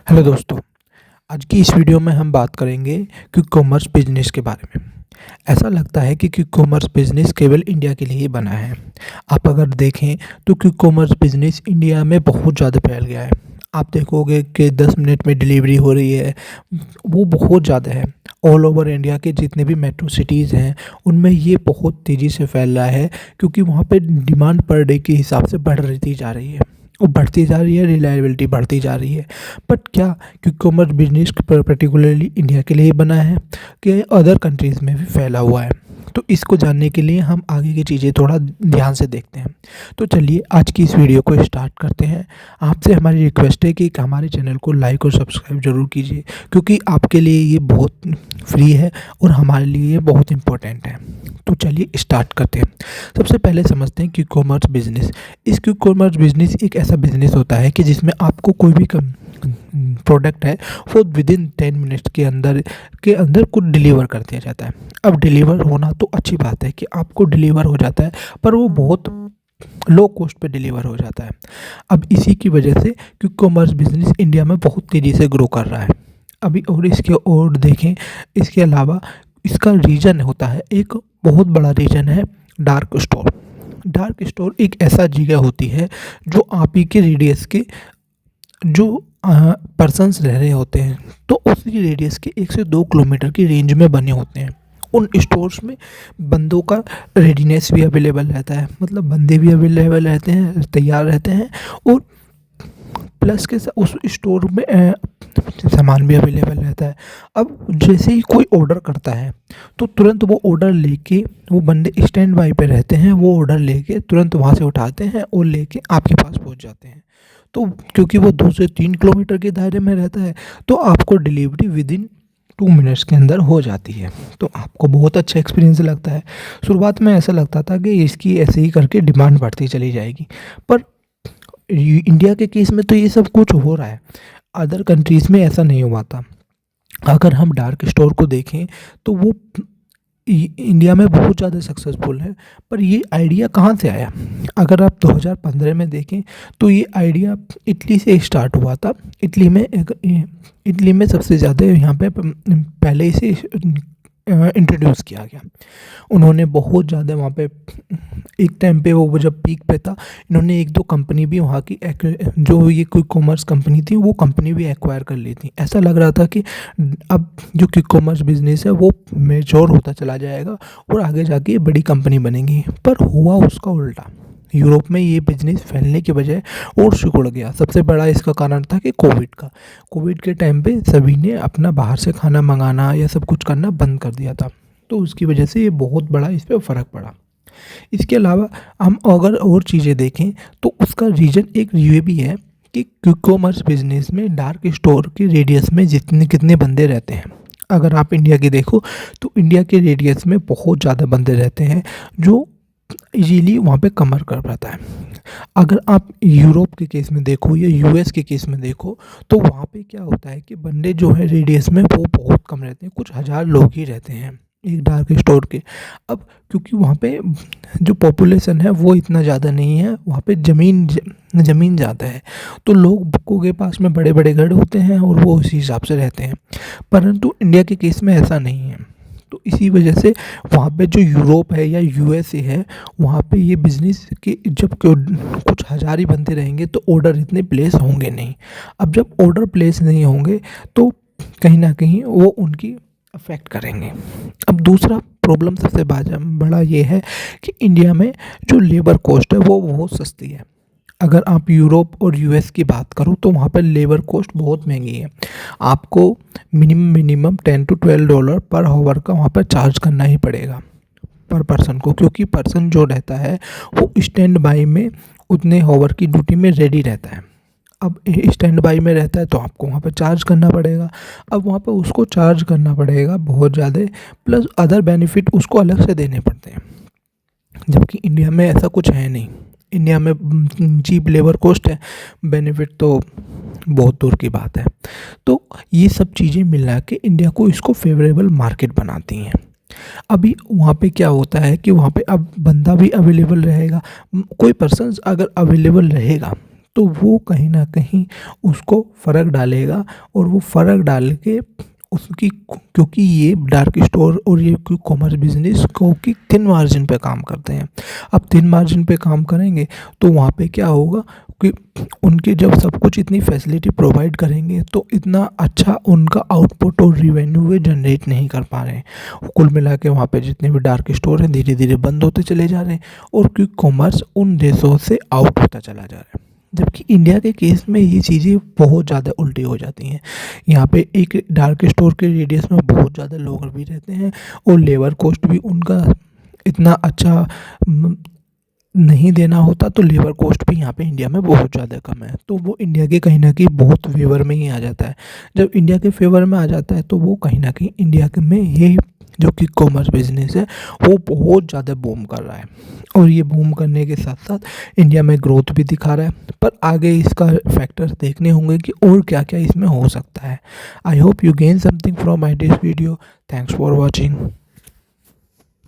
Hello दोस्तों। आज की इस वीडियो में हम बात करेंगे क्विक कॉमर्स बिजनेस के बारे में। ऐसा लगता है कि क्विक कॉमर्स बिजनेस केवल इंडिया के लिए ही बना है। आप अगर देखें तो क्विक कॉमर्स बिजनेस इंडिया में बहुत ज़्यादा फैल गया है। आप देखोगे कि 10 मिनट में डिलीवरी हो रही है, वो बहुत ज़्यादा है। ऑल ओवर इंडिया के जितने भी मेट्रो सिटीज़ हैं उनमें ये बहुत तेज़ी से फैल रहा है, क्योंकि वहाँ पे डिमांड पर डे के हिसाब से बढ़ती जा रही है। वो बढ़ती जा रही है, रिलायबिलिटी बढ़ती जा रही है। बट क्या quick commerce business particularly India के लिए ही बना है कि अदर कंट्रीज़ में भी फैला हुआ है? तो इसको जानने के लिए हम आगे की चीज़ें थोड़ा ध्यान से देखते हैं। तो चलिए आज की इस वीडियो को स्टार्ट करते हैं। आपसे हमारी रिक्वेस्ट है कि हमारे चैनल को लाइक और सब्सक्राइब ज़रूर कीजिए, क्योंकि आपके लिए ये बहुत फ्री है और हमारे लिए ये बहुत इम्पोर्टेंट है। तो चलिए स्टार्ट करते हैं। सबसे पहले समझते हैं क्विक कॉमर्स बिजनेस। इस क्विक कॉमर्स बिजनेस एक ऐसा बिजनेस होता है कि जिसमें आपको कोई भी प्रोडक्ट है वो विदिन 10 मिनट्स के अंदर कुछ डिलीवर कर दिया जाता है। अब डिलीवर होना तो अच्छी बात है कि आपको डिलीवर हो जाता है, पर वो बहुत लो कॉस्ट पे डिलीवर हो जाता है। अब इसी की वजह से क्विक कॉमर्स बिजनेस इंडिया में बहुत तेज़ी से ग्रो कर रहा है। अभी और इसके और देखें, इसके अलावा इसका रीजन होता है, एक बहुत बड़ा रीजन है डार्क स्टोर। डार्क स्टोर एक ऐसा जगह होती है जो आप ही के रेडियस के जो पर्सन्स रह रहे होते हैं, तो उसी रेडियस के 1 से 2 किलोमीटर की रेंज में बने होते हैं। उन स्टोर्स में बंदों का रेडीनेस भी अवेलेबल रहता है, मतलब बंदे भी अवेलेबल रहते हैं, तैयार रहते हैं। और प्लस के उस स्टोर में सामान भी अवेलेबल रहता है। अब जैसे ही कोई ऑर्डर करता है तो तुरंत वो ऑर्डर लेके, वो बंदे स्टैंड बाई पे रहते हैं, वो ऑर्डर लेके तुरंत वहाँ से उठाते हैं और लेके आपके पास पहुँच जाते हैं। तो क्योंकि वो 2 से 3 किलोमीटर के दायरे में रहता है, तो आपको डिलीवरी विदिन 2 मिनट्स के अंदर हो जाती है। तो आपको बहुत अच्छा एक्सपीरियंस लगता है। शुरुआत में ऐसा लगता था कि इसकी ऐसे ही करके डिमांड बढ़ती चली जाएगी, पर इंडिया के केस में तो ये सब कुछ हो रहा है। अदर कंट्रीज़ में ऐसा नहीं हुआ था। अगर हम डार्क स्टोर को देखें तो वो इंडिया में बहुत ज़्यादा सक्सेसफुल है। पर ये आइडिया कहाँ से आया? अगर आप 2015 में देखें तो ये आइडिया इटली से स्टार्ट हुआ था। इटली में सबसे ज़्यादा यहाँ पे पहले इसे इंट्रोड्यूस किया गया। उन्होंने बहुत ज़्यादा वहाँ पे एक टाइम पे, वो जब पीक पे था, इन्होंने 1-2 कंपनी भी वहाँ की जो ये क्विक कॉमर्स कंपनी थी, वो कंपनी भी एक्वायर कर ली थी। ऐसा लग रहा था कि अब जो क्विक कॉमर्स बिजनेस है वो मैच्योर होता चला जाएगा और आगे जाके ये बड़ी कंपनी बनेगी। पर हुआ उसका उल्टा। यूरोप में ये बिजनेस फैलने के बजाय और सिकुड़ गया। सबसे बड़ा इसका कारण था कि कोविड के टाइम पे सभी ने अपना बाहर से खाना मंगाना या सब कुछ करना बंद कर दिया था, तो उसकी वजह से ये बहुत बड़ा इस पर फ़र्क पड़ा। इसके अलावा हम अगर और चीज़ें देखें तो उसका रीज़न एक ये भी है कि क्विक कॉमर्स बिजनेस में डार्क स्टोर के रेडियस में जितने कितने बंदे रहते हैं। अगर आप इंडिया की देखो तो इंडिया के रेडियस में बहुत ज़्यादा बंदे रहते हैं, जो इजीली वहाँ पे कवर कर पाता है। अगर आप यूरोप के केस में देखो या यूएस के केस में देखो, तो वहाँ पे क्या होता है कि बंदे जो है रेडियस में वो बहुत कम रहते हैं, कुछ हज़ार लोग ही रहते हैं एक डार्क स्टोर के। अब क्योंकि वहाँ पे जो पॉपुलेशन है वो इतना ज़्यादा नहीं है, वहाँ पे ज़मीन ज़्यादा है, तो लोगों के पास में बड़े बड़े घर होते हैं और वो उसी हिसाब से रहते हैं। परंतु इंडिया के केस में ऐसा नहीं है। तो इसी वजह से वहाँ पे जो यूरोप है या यूएसए है, वहाँ पे ये बिज़नेस के जब कुछ हज़ार ही बंदे रहेंगे तो ऑर्डर इतने प्लेस होंगे नहीं। अब जब ऑर्डर प्लेस नहीं होंगे तो कहीं ना कहीं वो उनकी अफेक्ट करेंगे। अब दूसरा प्रॉब्लम सबसे बड़ा ये है कि इंडिया में जो लेबर कॉस्ट है वो बहुत सस्ती है। अगर आप यूरोप और यूएस की बात करो तो वहाँ पर लेबर कॉस्ट बहुत महंगी है। आपको मिनिमम $10 to $12 पर आवर का वहाँ पर चार्ज करना ही पड़ेगा पर पर्सन को, क्योंकि पर्सन जो रहता है वो स्टैंड बाई में उतने आवर की ड्यूटी में रेडी रहता है। अब स्टैंड बाई में रहता है तो आपको वहाँ पर चार्ज करना पड़ेगा। अब वहाँ पर उसको चार्ज करना पड़ेगा बहुत ज़्यादा, प्लस अदर बेनिफिट उसको अलग से देने पड़ते हैं, जबकि इंडिया में ऐसा कुछ है नहीं। इंडिया में चीप लेबर कॉस्ट है, बेनिफिट तो बहुत दूर की बात है। तो ये सब चीज़ें मिला के इंडिया को इसको फेवरेबल मार्केट बनाती हैं। अभी वहाँ पे क्या होता है कि वहाँ पे अब बंदा भी अवेलेबल रहेगा, कोई पर्सन अगर अवेलेबल रहेगा तो वो कहीं न कहीं उसको फ़र्क डालेगा और वो फ़र्क डाल के उसकी, क्योंकि ये डार्क स्टोर और ये क्विक कॉमर्स बिज़नेस क्योंकि थिन मार्जिन पे काम करते हैं। अब थिन मार्जिन पे काम करेंगे तो वहाँ पे क्या होगा कि उनकी जब सब कुछ इतनी फैसिलिटी प्रोवाइड करेंगे तो इतना अच्छा उनका आउटपुट और रिवेन्यू वे जनरेट नहीं कर पा रहे हैं। कुल मिला के वहाँ पे जितने भी डार्क स्टोर हैं धीरे धीरे बंद होते चले जा रहे हैं और क्विक कॉमर्स उन देशों से आउट होता चला जा रहा है। जबकि इंडिया के केस में ये चीज़ें बहुत ज़्यादा उल्टी हो जाती हैं। यहाँ पे एक डार्क स्टोर के रेडियस में बहुत ज़्यादा लोग भी रहते हैं और लेबर कॉस्ट भी उनका इतना अच्छा नहीं देना होता, तो लेबर कॉस्ट भी यहाँ पे इंडिया में बहुत ज़्यादा कम है, तो वो इंडिया के कहीं ना कहीं बहुत फेवर में ही आ जाता है। जब इंडिया के फेवर में आ जाता है तो वो कहीं ना कहीं इंडिया के में ये जो कि कॉमर्स बिजनेस है वो बहुत ज़्यादा बूम कर रहा है और ये बूम करने के साथ साथ इंडिया में ग्रोथ भी दिखा रहा है। पर आगे इसका फैक्टर्स देखने होंगे कि और क्या क्या इसमें हो सकता है। I hope you gain something from my this video. Thanks for watching.